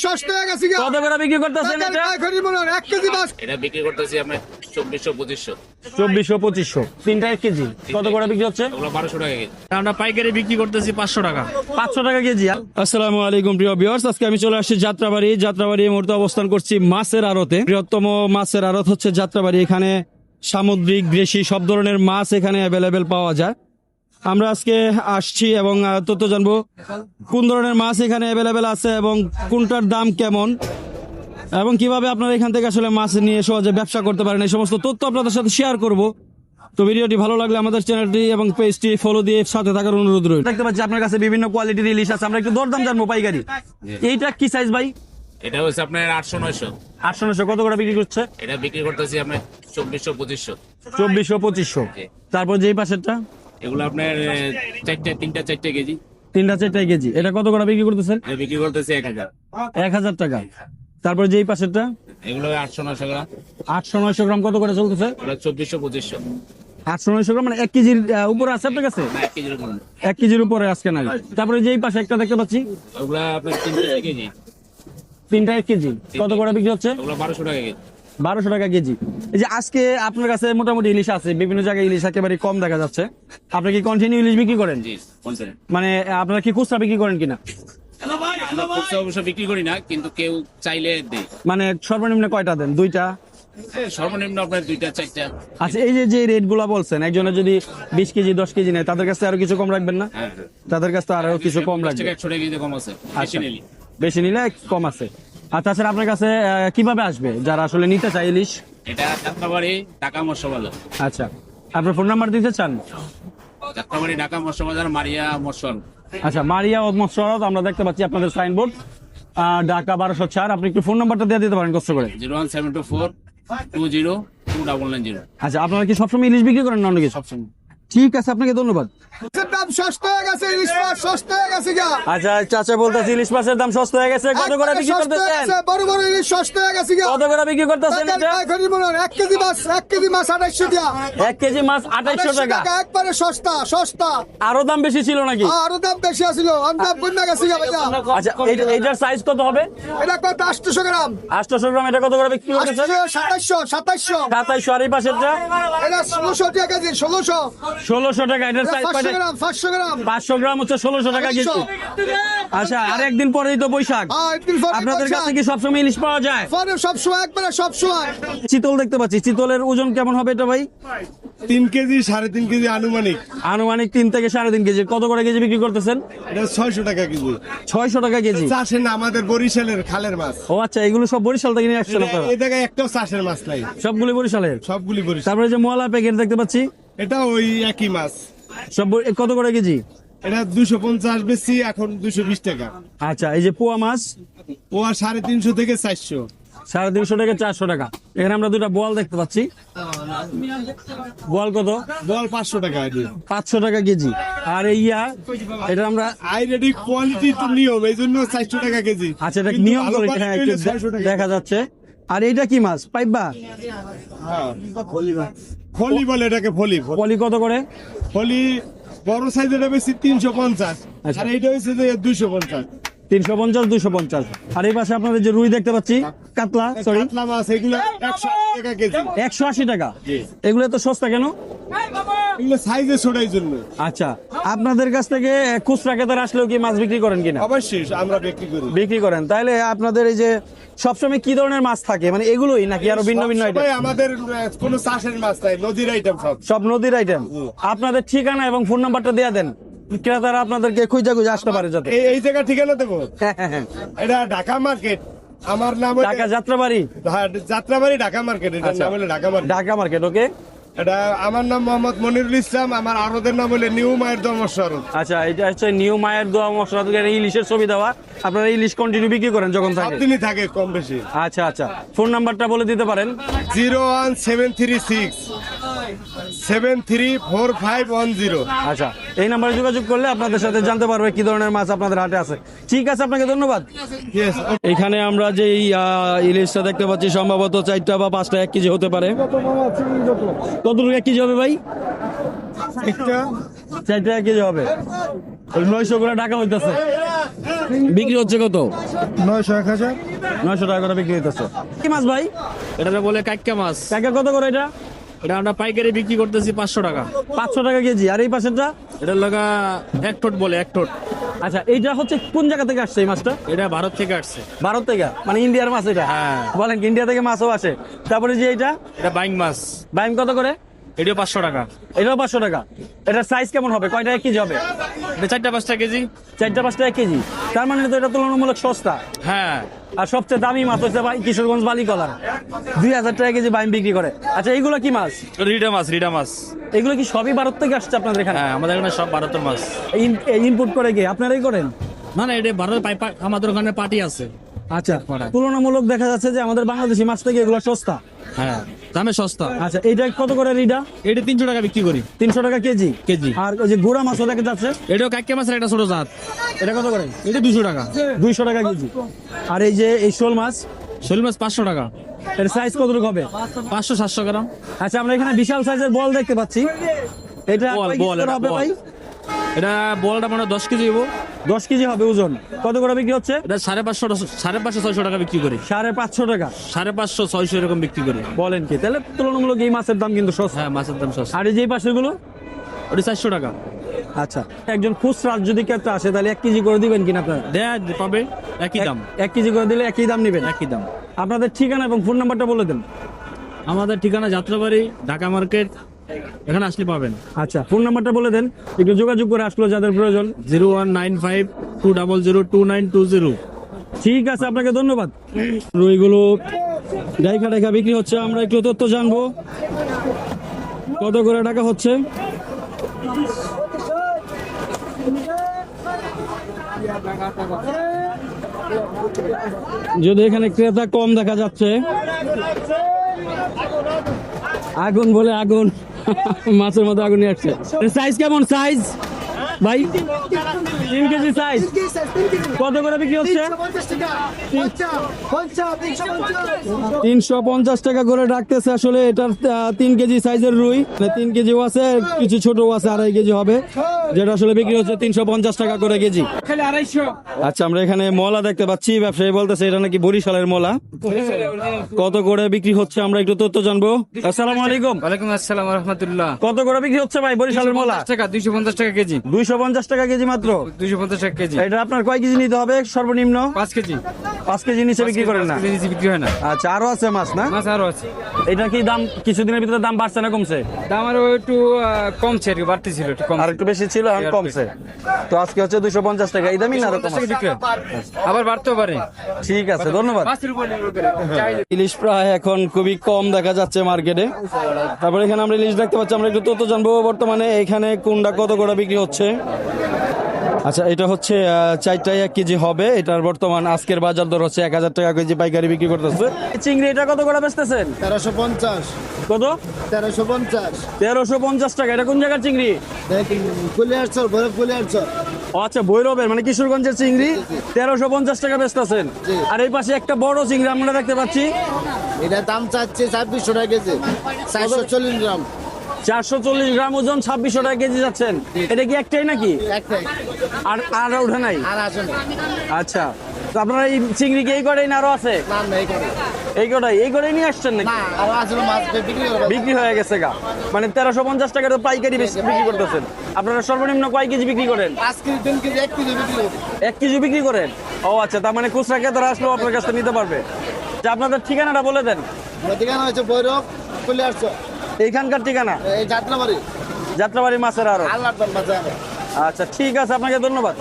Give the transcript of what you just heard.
সস্তা হয়ে গেছে গা। কত করে বিক্রি করতেছেন এটা? পাইকারি মনে হয় 1 কেজি মাছ এটা বিক্রি করতেছি আমরা 2400-2500। 2400-2500 তিনটা 1 কেজি কত করে বিক্রি হচ্ছে? ওগুলো 1200 টাকা কেজি। আমরা পাইকারি বিক্রি করতেছি 500 টাকা। 500 টাকা কেজি। আসসালামু আলাইকুম প্রিয় ভিউয়ার্স, আজকে আমি চলে আসছি যাত্রাবাড়ি। এই মুহূর্তে অবস্থান করছি মাছের আড়তে। বৃহত্তম মাছের আড়ত হচ্ছে যাত্রাবাড়ি। এখানে সামুদ্রিক, দেশি সব ধরনের মাছ এখানে অ্যাভেলেবেল পাওয়া যায়। আমরা আজকে আসছি এবং তথ্য জানবো কোন ধরনের মাছ এখানে অ্যাভেলেবেল আছে এবং কোনটার দাম কেমন এবং কিভাবে আপনারা এখান থেকে আসলে মাছ নিয়ে সহজে ব্যবসা করতে পারেন, এই সমস্ত তথ্য আপনাদের সাথে শেয়ার করব। তো ভিডিওটি ভালো লাগলে আমাদের চ্যানেলটি এবং পেজটি ফলো দিয়ে সাথে থাকার অনুরোধ রইল। দেখতে পাচ্ছি আপনার কাছে বিভিন্ন কোয়ালিটির ইলিশ আছে, আমরা একটু দরদাম জানবো পাইকারি। এইটা কি সাইজ ভাই? এটা হচ্ছে আপনার 800-900। 800-900 কত করে বিক্রি করছে? এটা বিক্রি করতেছি আমরা 2400-2500। 2400-2500। তারপর যেই পাশেরটা এগুলো আপনার তিনটা চারটে কেজি। 3-4 কেজি, এটা কত করে বিক্রি করতেছেন? এটা বিক্রি করতেছি 1000। 1000 টাকা। তারপর যেই পাশেরটা এগুলো 800-900 গ্রাম। 800-900 গ্রাম কত করে চলতেছে? ওটা 2400-2500। 800-900 গ্রাম মানে 1 কেজির উপরে আছে আপনার কাছে? না, 1 কেজির উপর না। 1 কেজির উপরে আজকে নাই। তারপরে যেই পাশে একটা দেখতে পাচ্ছি, ওগুলো আপনার 3 কেজি। তিনটা 1 কেজি কত করে বিক্রি হচ্ছে? ওগুলো 1200 টাকা কেজি। 1200 টাকা কেজি। এই যে আজকে আপনার কাছে মোটামুটি ইলিশ আছে, বিভিন্ন জায়গায় ইলিশ একেবারে কম দেখা যাচ্ছে। আপনি কি কন্টিনিউ ইলিশ বিক্রি করেন? জি, কোনটা? মানে আপনারা কি খুচরা বিক্রি করেন কিনা? আমরা খুচরা অবশ্য বিক্রি করি না, কিন্তু কেউ চাইলে দেই। মানে সর্বনিম্ন কয়টা দেন? 2টা? সর্বনিম্ন আপনার 2টা-4টা। আচ্ছা, এই যে রেট গুলা বলছেন, একজনে যদি 20 কেজি 10 কেজি নেয় তাদের কাছে আরো কিছু কম রাখবেন না? হ্যাঁ, তাদের কাছে আরো কিছু কম রাখবেন। 100 টাকা কেজি কম আছে। বেশি নিলি। বেশি নিলে কম আছে। আর তাছাড়া আপনার কাছে কিভাবে আসবে যারা আসলে নিতে চায় ইলিশ? এটা যাত্রাবাড়ি ঢাকা মৎস্য বাজার। আচ্ছা, আপনার ফোন নাম্বার দিতে চান? যাত্রাবাড়ি ঢাকা মৎস্য বাজার, মারিয়া মৎস্য। আচ্ছা, মারিয়া ও মৎস্য আড়ত আমরা দেখতে পাচ্ছি আপনাদের সাইনবোর্ড, ঢাকা 1204। আপনি একটু ফোন নাম্বারটা দিয়ে দিতে পারেন কষ্ট করে। 01724202990। আচ্ছা, আপনারা কি সবসময় ইলিশ বিক্রি করেন না অন্য কিছু? সবসময়। ঠিক আছে, আপনাকে ধন্যবাদ। মাছের দাম সস্তা হয়ে গেছে, ইলিশ মাছ সস্তা হয়ে গেছে গা। আচ্ছা, চাচা বলতেছে ইলিশ মাছের দাম সস্তা হয়ে গেছে, কত করে বিক্রি সস্তা হয়ে করতেছেন? গেছে, বড় বড় ইলিশ সস্তা হয়ে গেছে গা। কত করে বিক্রি করতেছেন এটা? পাইকারি মনে হয় 1 কেজি মাছ 2800 টাকা। 1 কেজি মাছ 2800 টাকা। একবারে সস্তা সস্তা। আরো দাম বেশি ছিল নাকি? আরো দাম বেশি আছিল, দাম কমে গেছে গা ভাইয়া। আচ্ছা, এইটার সাইজ কত হবে? এটা কত 800 গ্রাম। 800 গ্রাম। এটা কত করে বিক্রি করতেছেন? 2700 2700। আর এই পাশেরটা? এটা 1600 টাকা কেজি 1600। 1600 টাকা। এটার সাইজ 500 গ্রাম 500 গ্রাম। 500 গ্রাম হচ্ছে 1600 টাকা কেজি। আচ্ছা, আর একদিন পরেই তো বৈশাখ। একদিন পরে আপনাদের কাছে কি সবসময় ইলিশ পাওয়া যায়? পরে সব সময় একবারে সব সময়। চিতল দেখতে পাচ্ছি, চিতলের ওজন কেমন হবে এটা ভাই? 3 কেজি 3.5 কেজি আনুমানিক। আনুমানিক 3 থেকে 3.5 কেজি। কত করে কেজি বিক্রি করতেছেন? এটা 600 টাকা কেজি। 600 টাকা কেজি। চাষের না, আমাদের বরিশালের খালের মাছ। ও আচ্ছা, এগুলো সব বরিশাল থেকে নিয়ে আসছেন আপনারা? এই জায়গায় একটাও চাষের মাছ নাই, সবগুলি বরিশালের। সবগুলি বরিশাল। তারপরে যে মোয়ালা প্যাকেট দেখতে পাচ্ছি, এটা ওই একই মাছ। সব কত করে কেজি? এটা 250 বেশি, এখন 220 টাকা। আচ্ছা, এই যে পোয়া মাছ ও আর 350 থেকে 400। 350 থেকে 400 টাকা। এখানে আমরা দুটা বোয়াল দেখতে পাচ্ছি। বোয়াল কত? বল 500 টাকা। 500 টাকা কেজি। আর এই এটা আমরা আইরেডি কোয়ালিটি তো নিয়ম, এই জন্য 400 টাকা কেজি। আচ্ছা, এটা কিন্তু নিয়ম ভালো করে quality একটু হলে 600 টাকা। দেখা যাচ্ছে। আর এইটা কি মাছ? পাইবা? হ্যাঁ, ফলি বলে এটাকে, ফলি। পলি কত করে? ফলি বড় সাইজের বেশি 350। আচ্ছা। আর এইটা হচ্ছে যে 250। 350, 250। আর এই পাশে আপনাদের যে রুই দেখতে পাচ্ছি, কাতলা, সরি, কাতলা মাছ, এগুলো 180 টাকা কেজি। 180 টাকা। এগুলো তো সস্তা কেন? এগুলো সাইজে ছোটাই জন্য। আচ্ছা, আপনাদের কাছ থেকে খুচরা ক্রেতারা আসলেও কি মাছ বিক্রি করেন কিনা? অবশ্যই আমরা বিক্রি করি। বিক্রি করেন। তাহলে আপনাদের এই যে সবসময় কি ধরনের মাছ থাকে, মানে এগুলোই নাকি আরো ভিন্ন ভিন্ন আইটেম? সবাই আমাদের কোনো চাষের মাছ নাই, নদীর আইটেম সব। সব নদীর আইটেম। আপনাদের ঠিকানা এবং ফোন নাম্বারটা দেয়া দেন, ক্রেতারা আপনাদেরকে খুঁজে খুঁজে আসতে পারে যাতে। এই জায়গা ঠিকানা দেবো। হ্যাঁ, হ্যাঁ, হ্যাঁ। এটা ঢাকা মার্কেট। আমার নাম হলো- ঢাকা যাত্রাবাড়ি। হ্যাঁ, যাত্রাবাড়ি ঢাকা মার্কেট। এটার আচ্ছা। নাম হলো ঢাকা মার্কেট। ঢাকা মার্কেট। ওকে। এটা আমার নাম মোহাম্মদ মনিরুল ইসলাম। আমার আরদের নাম হলো নিউ মায়ের ধর্মস্বর। আচ্ছা, এটা হচ্ছে নিউ মায়ের দোয়া মশলা, ইলিশের ছবি দেওয়া। আপনারা ইলিশ কন্টিনিউ বিক্রি করেন যখন সব থাকে? দিনই থাকে কম বেশি। আচ্ছা, আচ্ছা, ফোন নাম্বারটা বলে দিতে পারেন? 01736 734510। আচ্ছা, এই নাম্বারে যোগাযোগ করলে আপনাদের সাথে জানতে পারবে কি ধরনের মাছ আপনাদের হাটে আছে। ঠিক আছে, আপনাকে ধন্যবাদ। Yes, এখানে আমরা যে ইলিশটা দেখতে পাচ্ছি সম্ভবত 4টা বা 5টা 1 কেজি হতে পারে। কতটুকু 1 কেজি হবে ভাই? একটা 4টা 1 কেজি হবে। 900 করে টাকা হইতেছে, বিক্রি হচ্ছে কত? 900 1000 900 টাকা করে বিক্রি হইতেছে। কি মাছ ভাই? এটা বলে কাইক্কা মাছ। টাকা কত করে এটা? এটা আমরা পাইকারি বিক্রি করতেছি 500 টাকা। 500 টাকা কেজি। আর এই পাশেরটা? এটা লাগা 1 ঠোঁট বলে 1 ঠোঁট। আচ্ছা, এইটা হচ্ছে কোন জায়গা থেকে আসছে এই মাছটা? এটা ভারত থেকে আসছে। ভারত থেকে, মানে ইন্ডিয়ার মাছ এটা? হ্যাঁ। বলেন কি, ইন্ডিয়া থেকে মাছও আসে? তারপরে যে এইটা এটা বাইং মাছ। বাইম কত করে? এটাও 500 টাকা। এটাও 500 টাকা। এটার সাইজ কেমন হবে? কয়টা 1 কেজি হবে? এটা 4-5 কেজি। 4-5টা 1 কেজি। তার মানে তো এটা তুলনামূলক সস্তা। হ্যাঁ। আর সবচেয়ে দামি মাছ হচ্ছে ভাই কিশোরগঞ্জ বালিকলার, 2000 টাকা কেজি বাইম বিক্রি করে। আচ্ছা, এইগুলো কি মাছ? রিডা মাছ, রিডা মাছ। এগুলো কি সবই ভারত থেকে আসছে আপনাদের এখানে? হ্যাঁ, আমাদের এখানে সব ভারতের মাছ। ইনপুট করে কি আপনারাই করেন? না না, এটা ভারত আমাদের ওখানে পার্টি আছে। আচ্ছা, তুলনামূলক দেখা যাচ্ছে যে আমাদের বাংলাদেশি মাছ থেকে এগুলো সস্তা। হ্যাঁ, দামে সস্তা। আচ্ছা, এইটা কত করে রিডা? এটা 300 টাকা বিক্রি করি। 300 টাকা কেজি। কেজি। আর ওই যে গুড়া মাছও দেখা যাচ্ছে, এটাও কাইক্কা মাছের একটা ছোট জাত। এটা কত করে? এটা 200 টাকা। 200 টাকা কেজি। আর এই যে এই শোল মাছ, শোল মাছ 500 টাকা। এর সাইজ কতটুকু হবে? 500-700 গ্রাম। আচ্ছা, আমরা এখানে বিশাল সাইজের বল দেখতে পাচ্ছি। এটা বল, কয় কেজি বল, করে এটা হবে বল। ভাই? এটা বলটা মানে 10 কেজি হবো। 10 কেজি হবে ওজন। কত করে বিক্রি হচ্ছে? এটা 550-600 টাকা বিক্রি করি। 550 টাকা। 550-600 এরকম বিক্রি করি। বলেন কি, তাহলে তুলনামূলক এই মাছের দাম কিন্তু সস্তা। হ্যাঁ, মাছের দাম সস্তা। আর এই যে এই পাশের গুলো? ওটা 400 টাকা। আচ্ছা, একজন খুচরা যদি কেউ আসে তাহলে 1 কেজি করে দিবেন কিনা আপনারা? দেয়া পাবে একই দাম। 1 কেজি করে দিলে একই দাম নেবেন? একই দাম। আপনাদের ঠিকানা এবং ফোন নাম্বারটা বলে দেন। আমাদের ঠিকানা যাত্রাবাড়ি, ঢাকা মার্কেট। এখানে আসলে পাবেন। আচ্ছা, ফোন নাম্বারটা বলে দেন, একটু যোগাযোগ করে আসলো যাদের প্রয়োজন। 0195-200-2920। ঠিক আছে, আপনাকে ধন্যবাদ। রুইগুলো ডাইখা ডাইখা বিক্রি হচ্ছে, আমরা একটু তথ্য জানবো কত করে টাকা হচ্ছে। যদি এখানে ক্রেতা কম দেখা যাচ্ছে, আগুন বলে আগুন, মাছের মতো আগুন নিয়ে আসছে। সাইজ কেমন সাইজ ভাই? 3 কেজি সাইজ। কত করে বিক্রি হচ্ছে? 350 টাকা করে রাখতেছে। আসলে এটার 3 কেজি সাইজের রুই, 3 কেজিও আছে, কিছু ছোটও আছে, 2.5 কেজি হবে, যেটা আসলে বিক্রি হচ্ছে 350 টাকা করে কেজি। আচ্ছা, আমরা এখানে মলা দেখতে পাচ্ছি, ব্যবসায়ী বলতেছে এটা নাকি বরিশালের মলা। কত করে বিক্রি হচ্ছে আমরা একটু তথ্য জানবো। আসসালামু আলাইকুম। ওয়ালাইকুম আসসালাম ওয়া রাহমাতুল্লাহ। কত করে বিক্রি হচ্ছে ভাই বরিশালের মলা? 250 টাকা কেজি। 250 টাকা কেজি মাত্র? 250 টাকা কেজি। এটা আপনার কয় কেজি নিতে হবে সর্বনিম্ন? 5 কেজি। 5 কেজি নিচে বিক্রি করেন না? কেজি বিক্রি হয় না। আচ্ছা, আরো আছে মাছ না? মাছ আরো আছে। এটা কি দাম কিছুদিনের ভিতরে দাম বাড়ছে না কমছে? দাম আরো একটু কমছে, আর কি বাড়তি ছিল, একটু কম। আর একটু বেশি ছিল, এখন কমছে। তো আজকে হচ্ছে 250 টাকা। এই দামই না এরকম আছে? বিক্রি হয়। আবার বাড়তেও পারে। ঠিক আছে, ধন্যবাদ। মাছের উপর নির্ভর করে। ইলিশ প্রায় এখন খুবই কম দেখা যাচ্ছে মার্কেটে। তারপরে এখানে আমরা ইলিশ দেখতে পাচ্ছি, আমরা একটু তথ্য জানবো বর্তমানে এখানে কোনটা কত করে বিক্রি হচ্ছে। আচ্ছা, এটা হচ্ছে 4টায় 1 কেজি হবে। এটার বর্তমান আজকের বাজার দর হচ্ছে 1000 টাকা কেজি পাইকারি বিক্রি করতেছে। চিংড়ি এটা কত করে বেচতেছেন? 1350 কত? 1350 1350 টাকা। এটা কোন জায়গার চিংড়ি? কুলিয়ারচর ভৈরব কুলিয়ারচর। ও আচ্ছা, ভৈরবের, মানে কিশোরগঞ্জের চিংড়ি 1350 টাকা বেচতেছেন। আর এই পাশে একটা বড় চিংড়ি আমরা দেখতে পাচ্ছি, এটা দাম চাচ্ছে 2600 টাকা কেজি, 440 গ্রাম। 440 গ্রাম ওজন, 2600 টাকা কেজি যাচ্ছেন। এটা কি একটাই নাকি? একটাই। আর ওঠে নাই? আর আসেন আচ্ছা, তো আপনারা এই চিংড়ি কি এই কটাই না আরো আছে? না না এই করে এই কটাই নিয়ে আসছেন নাকি? না, আর আসলে মাছ বিক্রি করে বিক্রি হয়ে গেছে গা, মানে 1350 টাকা তো পাইকারি বিক্রি করতেছেন। আপনারা সর্বনিম্ন কয় কেজি বিক্রি করেন? 5 কেজি 3 কেজি 1 কেজি বিক্রি করে। 1 কেজি বিক্রি করেন? ও আচ্ছা, তার মানে খুচরা ক্রেতারা আসলেও আপনার কাছে নিতে পারবে। যে আপনাদের ঠিকানাটা বলে দেন। আমার ঠিকানা হচ্ছে ভৈরব কুলিয়ারচর, এইখানকার ঠিকানা? এই যাত্রাবাড়ি, যাত্রাবাড়ি মাছের আড়ত। আল্লাহর বাজার। আচ্ছা, ঠিক আছে, আপনাকে ধন্যবাদ।